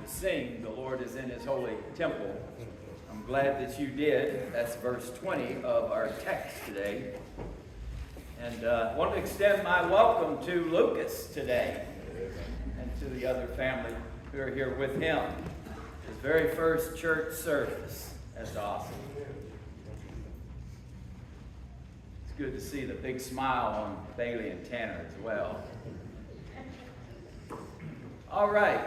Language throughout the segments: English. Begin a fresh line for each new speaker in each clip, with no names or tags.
to sing, "The Lord is in his holy temple." I'm glad that you did. That's verse 20 of our text today. And I want to extend my welcome to Lucas today and to the other family who are here with him. His very first church service. That's awesome. It's good to see the big smile on Bailey and Tanner as well. All right,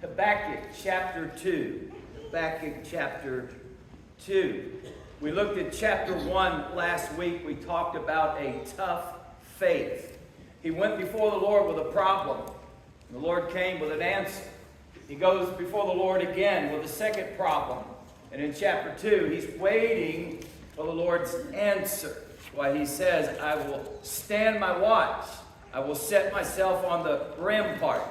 Habakkuk chapter 2. Habakkuk chapter 2. We looked at chapter 1 last week. We talked about a tough faith. He went before the Lord with a problem. The Lord came with an answer. He goes before the Lord again with a second problem. And in chapter 2, he's waiting for the Lord's answer. That's why he says, "I will stand my watch. I will set myself on the rampart.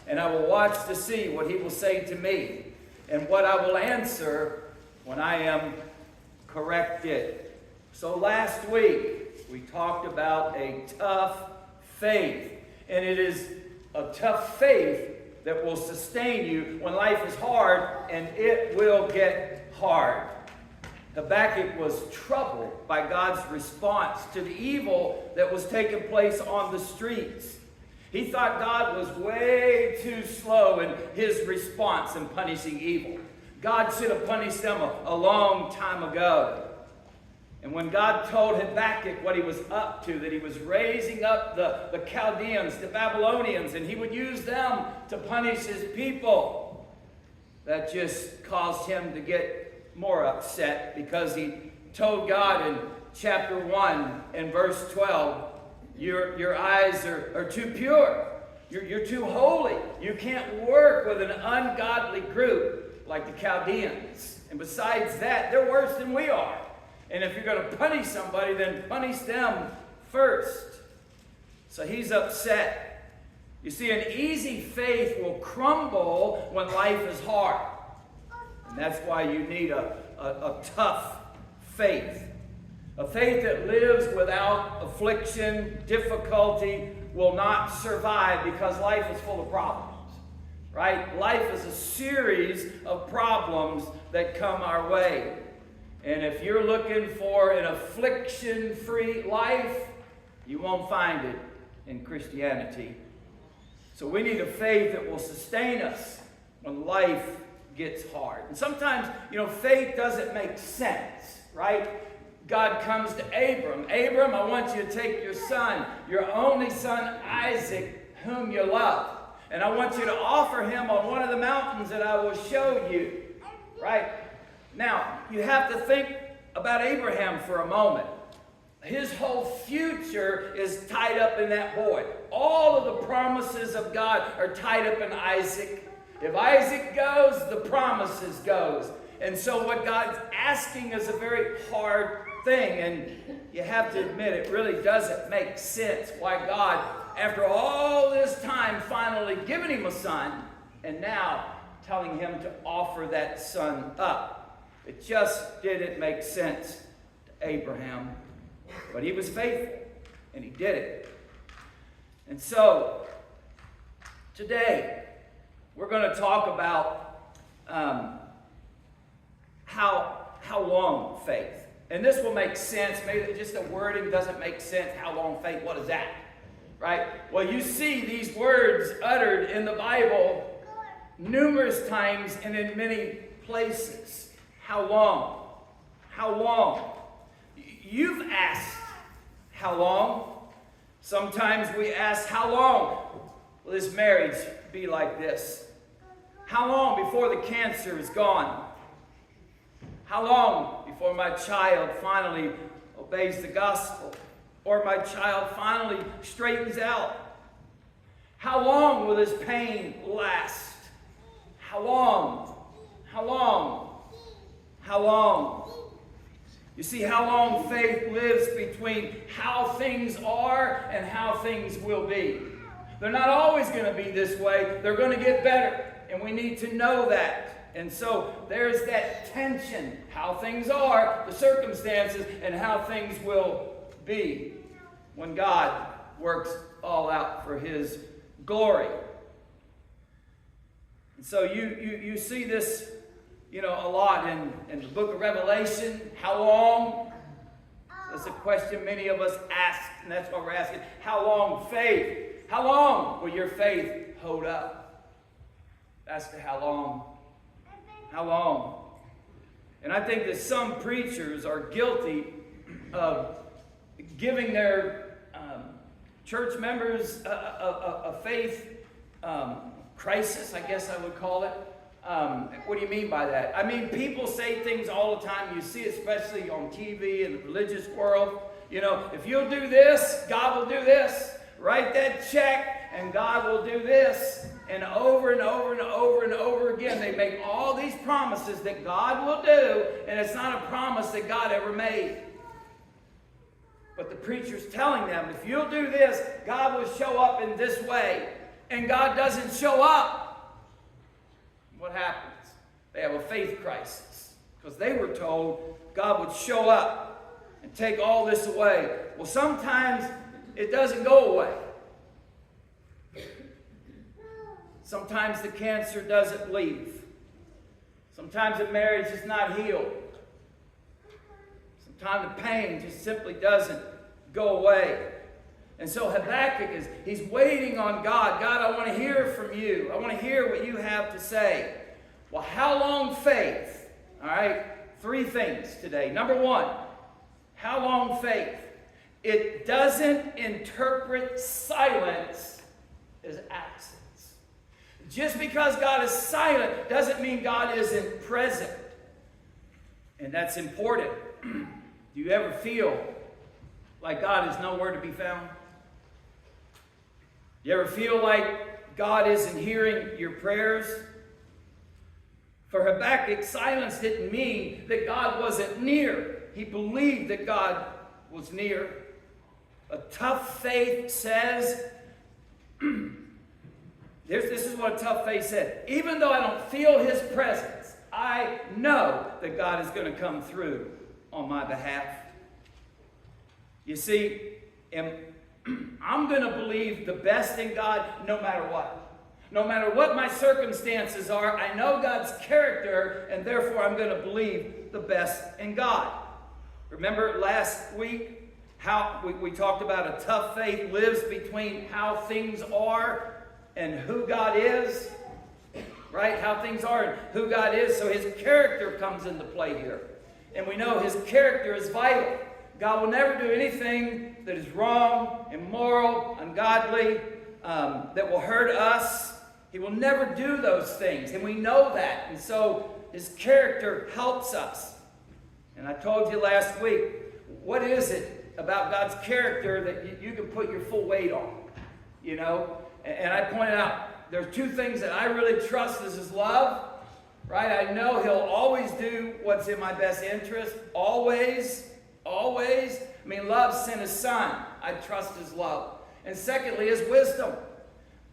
And I will watch to see what he will say to me, and what I will answer when I am corrected." So last week, we talked about a tough faith. And it is a tough faith that will sustain you when life is hard, and it will get hard. Habakkuk was troubled by God's response to the evil that was taking place on the streets. He thought God was way too slow in his response in punishing evil. God should have punished them a long time ago. And when God told Habakkuk what he was up to, that he was raising up the Chaldeans, the Babylonians, and he would use them to punish his people, that just caused him to get more upset, because he told God in chapter 1 and verse 12, Your eyes are too pure. You're too holy. You can't work with an ungodly group like the Chaldeans. And besides that, they're worse than we are. And if you're going to punish somebody, then punish them first. So he's upset. You see, an easy faith will crumble when life is hard. And that's why you need a tough faith. A faith that lives without affliction, difficulty, will not survive, because life is full of problems, right? Life is a series of problems that come our way. And if you're looking for an affliction-free life, you won't find it in Christianity. So we need a faith that will sustain us when life gets hard. And sometimes, faith doesn't make sense, right? God comes to Abram. "Abram, I want you to take your son, your only son Isaac, whom you love. And I want you to offer him on one of the mountains that I will show you." Right? Now, you have to think about Abraham for a moment. His whole future is tied up in that boy. All of the promises of God are tied up in Isaac. If Isaac goes, the promises goes. And so what God's asking is a very hard thing, and you have to admit it really doesn't make sense why God, after all this time, finally giving him a son, and now telling him to offer that son up. It just didn't make sense to Abraham, but he was faithful, and he did it. And so today we're going to talk about how long faith. And this will make sense. Maybe just the wording doesn't make sense. How long faith? What is that? Right? Well, you see these words uttered in the Bible numerous times and in many places. How long? How long? You've asked, how long? Sometimes we ask, how long will this marriage be like this? How long before the cancer is gone? How long before my child finally obeys the gospel, or my child finally straightens out? How long will this pain last? How long? How long? How long? You see, how long faith lives between how things are and how things will be. They're not always going to be this way. They're going to get better, and we need to know that. And so there's that tension, how things are, the circumstances, and how things will be when God works all out for his glory. So you see this, a lot in the book of Revelation. How long? That's a question many of us ask, and that's what we're asking. How long faith? How long will your faith hold up? That's the how long. How long? And I think that some preachers are guilty of giving their church members a faith crisis, I guess I would call it. What do you mean by that? I mean, people say things all the time. You see, especially on TV in the religious world. If you'll do this, God will do this. Write that check, and God will do this. And over and over and over and over again, they make all these promises that God will do, and it's not a promise that God ever made. But the preacher's telling them, if you'll do this, God will show up in this way. And God doesn't show up. What happens? They have a faith crisis. Because they were told God would show up and take all this away. Well, sometimes it doesn't go away. Sometimes the cancer doesn't leave. Sometimes the marriage is not healed. Sometimes the pain just simply doesn't go away. And so Habakkuk he's waiting on God. God, I want to hear from you. I want to hear what you have to say. Well, how long faith? All right, 3 things today. Number 1, how long faith? It doesn't interpret silence as absence. Just because God is silent doesn't mean God isn't present. And that's important. Do you ever feel like God is nowhere to be found? You ever feel like God isn't hearing your prayers? For Habakkuk, silence didn't mean that God wasn't near. He believed that God was near. A tough faith says, this is what a tough faith said. Even though I don't feel his presence, I know that God is going to come through on my behalf. You see, I'm going to believe the best in God no matter what. No matter what my circumstances are, I know God's character, and therefore I'm going to believe the best in God. Remember last week how we talked about a tough faith lives between how things are and who God is? Right? How things are and who God is. So his character comes into play here. And we know his character is vital. God will never do anything that is wrong, immoral, ungodly, that will hurt us. He will never do those things, and we know that. And so his character helps us. And I told you last week, what is it about God's character that you can put your full weight on? And I pointed out, there's 2 things that I really trust is his love. Right? I know he'll always do what's in my best interest. Always. Always. I mean, love sent his son. I trust his love. And secondly, his wisdom.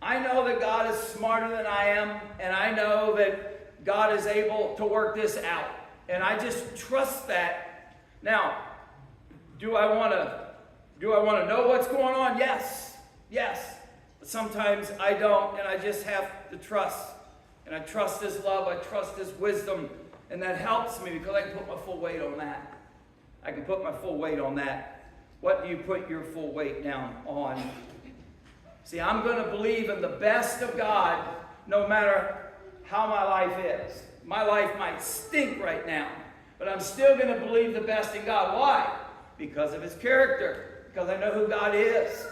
I know that God is smarter than I am, and I know that God is able to work this out. And I just trust that. Now, do I want to know what's going on? Yes. Yes. But sometimes I don't, and I just have to trust. And I trust his love, I trust his wisdom, and that helps me because I can put my full weight on that. I can put my full weight on that. What do you put your full weight down on? See, I'm going to believe in the best of God no matter how my life is. My life might stink right now, but I'm still going to believe the best in God. Why? Because of his character. Because I know who God is.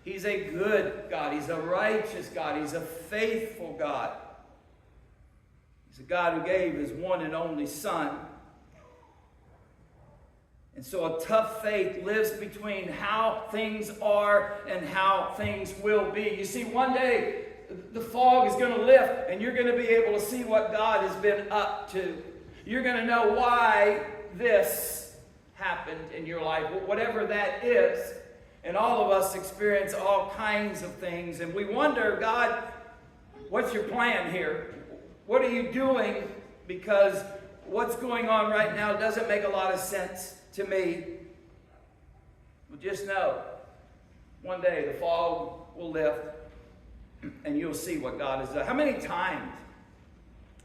He's a good God. He's a righteous God. He's a faithful God. He's a God who gave his one and only Son. And so a tough faith lives between how things are and how things will be. You see, one day the fog is going to lift and you're going to be able to see what God has been up to. You're going to know why this happened in your life, whatever that is. And all of us experience all kinds of things. And we wonder, God, what's your plan here? What are you doing? Because what's going on right now doesn't make a lot of sense to me. Well, just know, one day the fog will lift and you'll see what God has done. How many times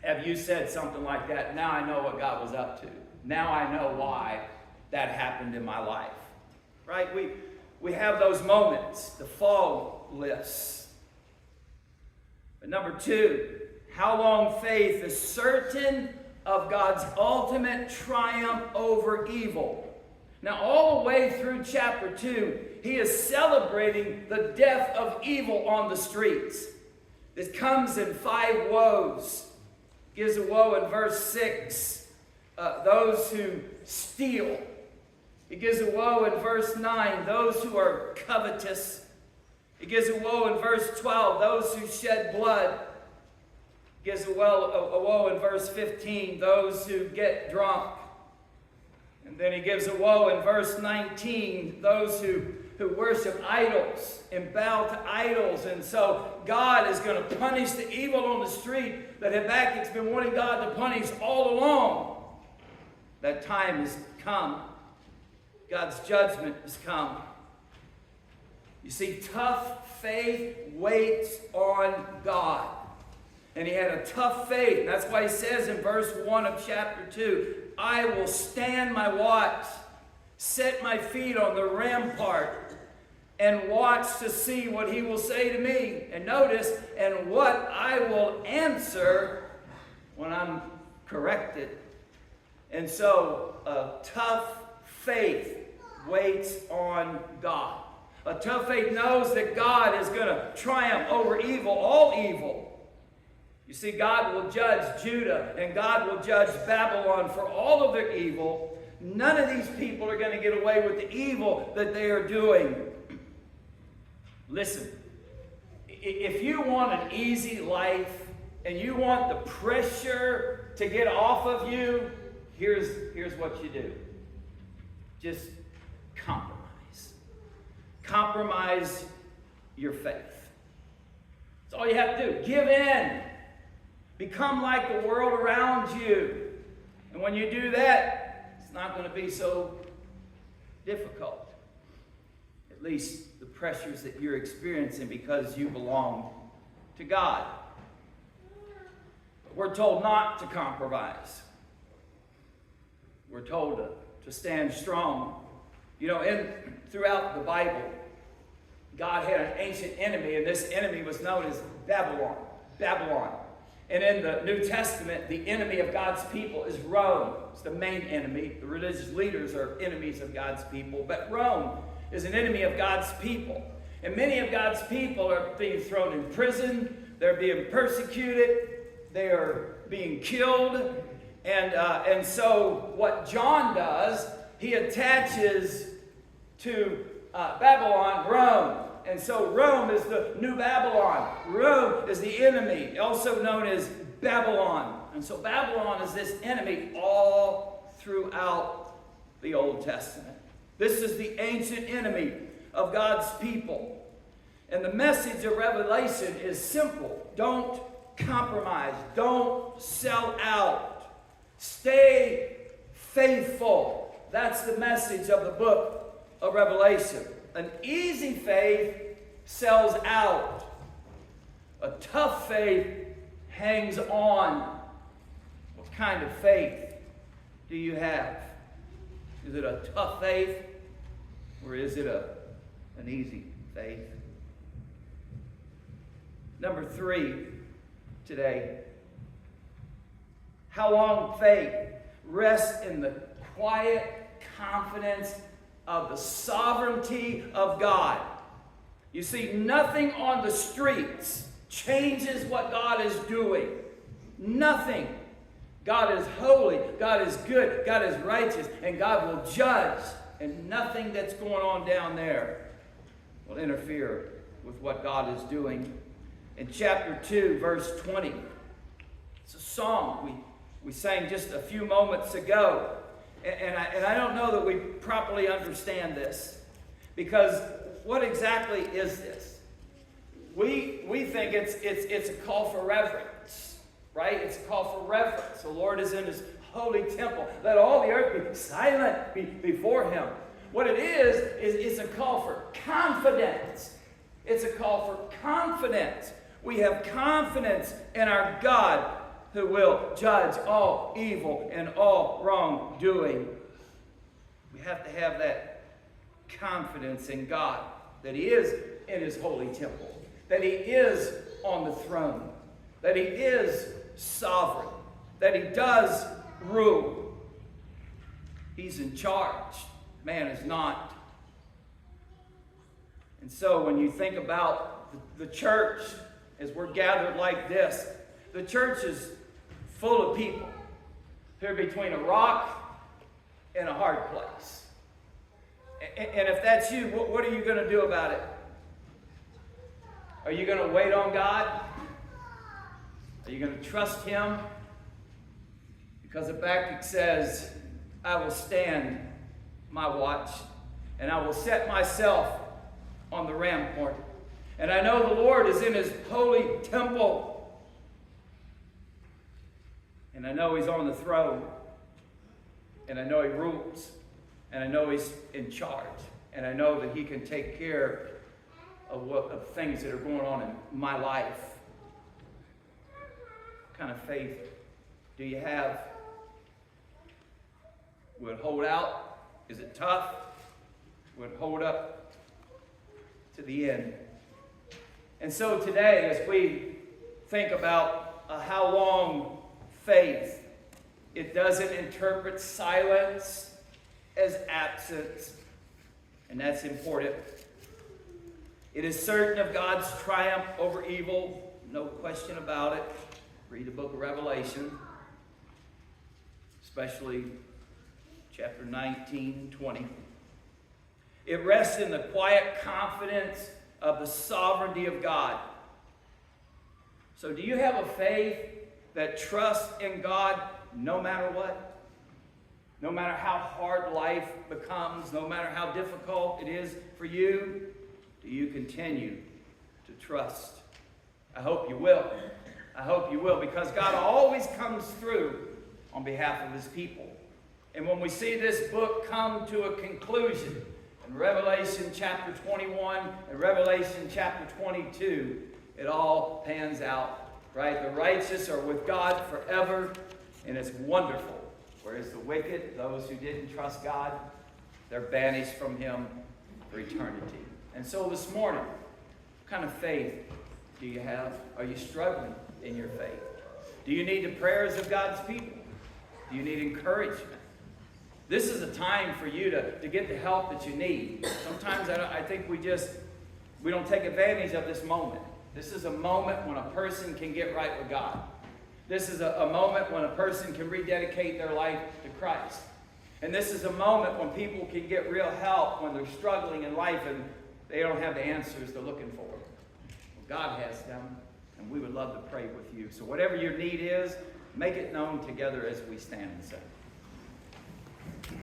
Have you said something like that? Now I know what God was up to. Now I know why that happened in my life. Right? We have those moments. The fog lifts. But number 2, how long faith is certain of God's ultimate triumph over evil. Now, all the way through chapter 2, he is celebrating the death of evil on the streets. It comes in 5 woes. Gives a woe in verse 6, those who steal. It gives a woe in verse 9, those who are covetous. It gives a woe in verse 12, those who shed blood. It gives a woe in verse 15, those who get drunk. And then he gives a woe in verse 19, those who worship idols and bow to idols. And so God is going to punish the evil on the street that Habakkuk's been wanting God to punish all along. That time has come. God's judgment has come. You see, tough faith waits on God. And he had a tough faith. And that's why he says in verse 1 of chapter 2, I will stand my watch, set my feet on the rampart, and watch to see what he will say to me. And notice, and what I will answer when I'm corrected. And so, a tough faith waits on God. A tough faith knows that God is going to triumph over evil, all evil. You see, God will judge Judah and God will judge Babylon for all of their evil. None of these people are going to get away with the evil that they are doing. Listen, if you want an easy life and you want the pressure to get off of you, here's what you do. Just compromise. Compromise your faith. That's all you have to do. Give in. Become like the world around you. And when you do that, it's not going to be so difficult. At least the pressures that you're experiencing because you belong to God. But we're told not to compromise. We're told to stand strong. You know, throughout the Bible, God had an ancient enemy, and this enemy was known as Babylon. Babylon. And in the New Testament, the enemy of God's people is Rome. It's the main enemy. The religious leaders are enemies of God's people. But Rome is an enemy of God's people. And many of God's people are being thrown in prison. They're being persecuted. They are being killed. And so what John does, he attaches to Babylon, Rome. And so Rome is the new Babylon. Rome is the enemy, also known as Babylon. And so Babylon is this enemy all throughout the Old Testament. This is the ancient enemy of God's people. And the message of Revelation is simple. Don't compromise. Don't sell out. Stay faithful. That's the message of the book of Revelation. An easy faith sells out. A tough faith hangs on. What kind of faith do you have? Is it a tough faith or is it an easy faith? Number 3 today. How long faith rests in the quiet confidence of the sovereignty of God. You see, nothing on the streets changes what God is doing. Nothing. God is holy, God is good, God is righteous, and God will judge. And nothing that's going on down there will interfere with what God is doing. In chapter 2, verse 20, it's a song we sang just a few moments ago. And I don't know that we properly understand this. Because what exactly is this? We think it's a call for reverence. Right? It's a call for reverence. The Lord is in his holy temple. Let all the earth be silent before him. What it is it's a call for confidence. It's a call for confidence. We have confidence in our God. who will judge all evil and all wrongdoing. We have to have that confidence in God, that He is in His holy temple, that He is on the throne, that He is sovereign, that He does rule. He's in charge. Man is not. And so when you think about the church, as we're gathered like this, the church is full of people who are between a rock and a hard place. And if that's you, what are you going to do about it? Are you going to wait on God? Are you going to trust Him? Because Habakkuk says, I will stand my watch, and I will set myself on the rampart. And I know the Lord is in His holy temple. And I know He's on the throne. And I know He rules. And I know He's in charge. And I know that He can take care of things that are going on in my life. What kind of faith do you have? Will it hold out? Is it tough? Will it hold up to the end? And so today, as we think about how long faith, it doesn't interpret silence as absence, and that's important. It is certain of God's triumph over evil, no question about it. Read the book of Revelation, especially chapter 19 and 20. It rests in the quiet confidence of the sovereignty of God. So do you have a faith that trusts in God no matter what? No matter how hard life becomes, no matter how difficult it is for you, do you continue to trust? I hope you will. I hope you will, because God always comes through on behalf of His people. And when we see this book come to a conclusion, in Revelation chapter 21 and Revelation chapter 22, it all pans out, right? The righteous are with God forever, and it's wonderful. Whereas the wicked, those who didn't trust God, they're banished from Him for eternity. And so this morning, what kind of faith do you have? Are you struggling in your faith? Do you need the prayers of God's people? Do you need encouragement? This is a time for you to get the help that you need. Sometimes I think we don't take advantage of this moment. This is a moment when a person can get right with God. This is a moment when a person can rededicate their life to Christ. And this is a moment when people can get real help when they're struggling in life and they don't have the answers they're looking for. Well, God has them, and we would love to pray with you. So whatever your need is, make it known together as we stand and sing.